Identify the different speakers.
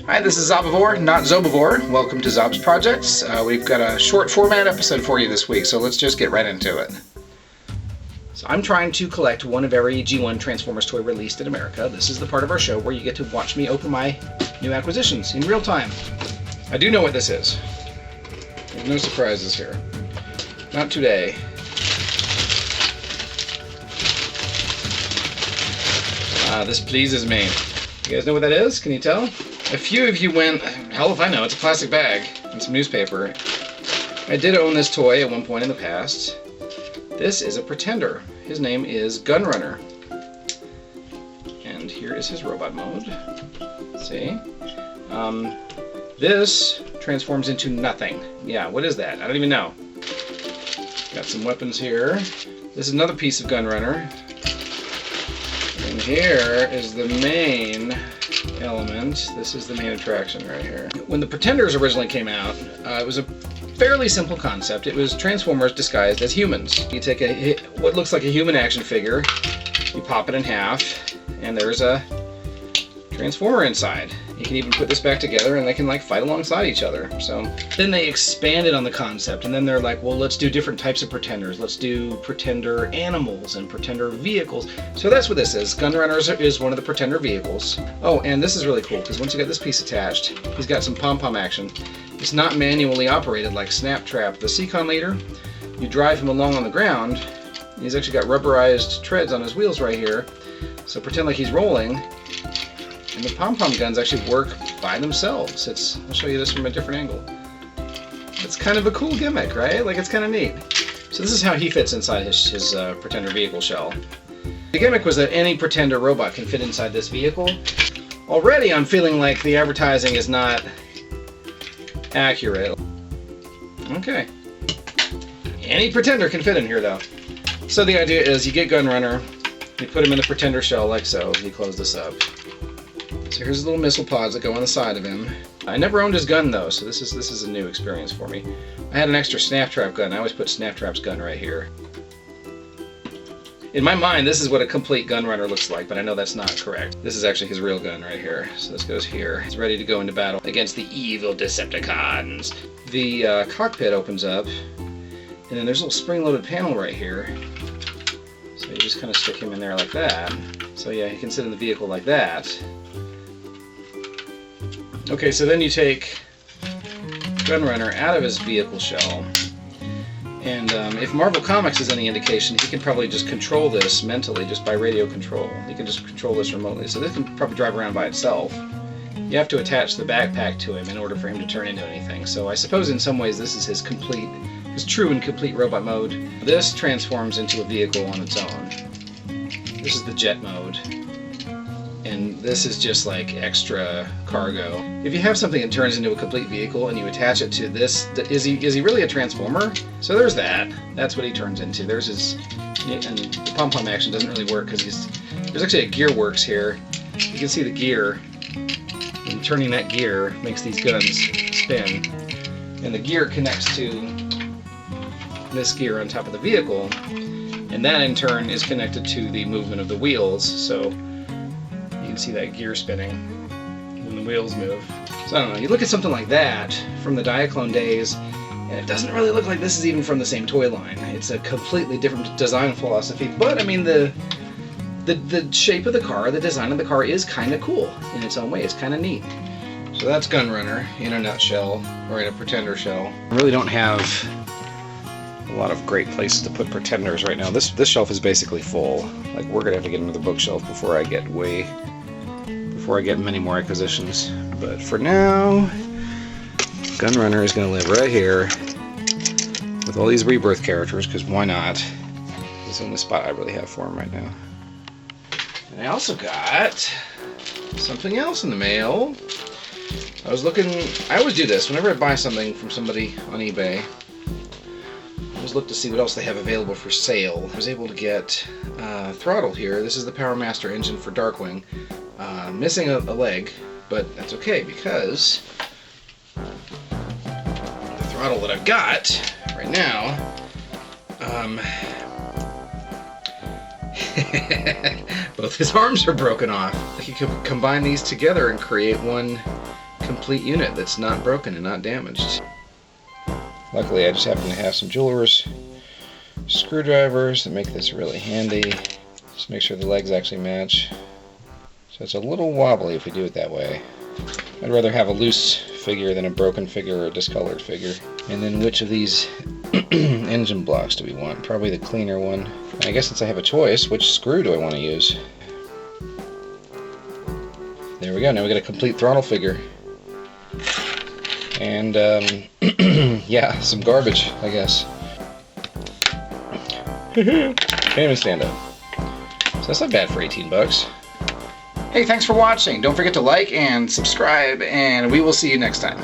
Speaker 1: Hi, this is Zobivore, not Zobivore. Welcome to Zob's Projects. We've got a short format episode for you this week, so let's just get right into it. So I'm trying to collect one of every G1 Transformers toy released in America. This is the part of our show where you get to watch me open my new acquisitions in real time. I do know what this is. There's no surprises here. Not today. This pleases me. You guys know what that is? Can you tell? A few of you went, hell if I know, it's a plastic bag and some newspaper. I did own this toy at one point in the past. This is a Pretender. His name is Gunrunner. And here is his robot mode. See? This transforms into nothing. Yeah, what is that? I don't even know. Got some weapons here. This is another piece of Gunrunner. And here is the main element. This is the main attraction right here. When the Pretenders originally came out, it was a fairly simple concept. It was Transformers disguised as humans. You take what looks like a human action figure, you pop it in half, and there's a Transformer inside. You can even put this back together and they can like fight alongside each other. So then they expanded on the concept, and then they're like, well, let's do different types of Pretenders. Let's do Pretender animals and Pretender vehicles. So that's what this is. Gunrunner is one of the Pretender vehicles. Oh, and this is really cool because once you get this piece attached, he's got some pom-pom action. It's not manually operated like Snaptrap, the Seacon leader. You drive him along on the ground. He's actually got rubberized treads on his wheels right here. So pretend like he's rolling. And the pom-pom guns actually work by themselves. I'll show you this from a different angle. It's kind of a cool gimmick, right? Like, it's kind of neat. So this is how he fits inside his Pretender vehicle shell. The gimmick was that any Pretender robot can fit inside this vehicle. Already I'm feeling like the advertising is not accurate. Okay. Any Pretender can fit in here, though. So the idea is you get Gunrunner, you put him in the Pretender shell like so, you close this up. So here's the little missile pods that go on the side of him. I never owned his gun though, so this is a new experience for me. I had an extra Snaptrap gun. I always put Snaptrap's gun right here. In my mind, this is what a complete Gunrunner looks like, but I know that's not correct. This is actually his real gun right here. So this goes here. He's ready to go into battle against the evil Decepticons. The cockpit opens up, and then there's a little spring-loaded panel right here. So you just kind of stick him in there like that. So yeah, he can sit in the vehicle like that. Okay, so then you take Gunrunner out of his vehicle shell, and if Marvel Comics is any indication, he can probably just control this mentally just by radio control. He can just control this remotely, so this can probably drive around by itself. You have to attach the backpack to him in order for him to turn into anything, so I suppose in some ways this is his true and complete robot mode. This transforms into a vehicle on its own. This is the jet mode. And this is just like extra cargo. If you have something that turns into a complete vehicle and you attach it to this, is he really a Transformer? So there's that. That's what he turns into. There's his, and the pom-pom action doesn't really work because there's actually a gear works here. You can see the gear, and turning that gear makes these guns spin. And the gear connects to this gear on top of the vehicle, and that in turn is connected to the movement of the wheels. So you can see that gear spinning when the wheels move. So I don't know, you look at something like that from the Diaclone days, and it doesn't really look like this is even from the same toy line. It's a completely different design philosophy, but I mean the shape of the car, the design of the car is kind of cool in its own way. It's kind of neat. So that's Gunrunner in a nutshell, or in a Pretender shell. I really don't have a lot of great places to put Pretenders right now. This shelf is basically full. Like, we're gonna have to get another bookshelf before I get many more acquisitions. But for now, Gunrunner is going to live right here with all these Rebirth characters, because why not? It's the only spot I really have for him right now. And I also got something else in the mail. I always do this. Whenever I buy something from somebody on eBay, I always look to see what else they have available for sale. I was able to get throttle here. This is the Power Master engine for Darkwing. Missing a leg, but that's okay because the throttle that I've got right now, both his arms are broken off. You can combine these together and create one complete unit that's not broken and not damaged. Luckily, I just happen to have some jeweler's screwdrivers that make this really handy. Just make sure the legs actually match. So it's a little wobbly if we do it that way. I'd rather have a loose figure than a broken figure or a discolored figure. And then which of these engine blocks do we want? Probably the cleaner one. And I guess since I have a choice, which screw do I want to use? There we go, now we got a complete throttle figure. And, yeah, some garbage, I guess. Can't even stand up. So that's not bad for 18 bucks. Hey, thanks for watching. Don't forget to like and subscribe, and we will see you next time.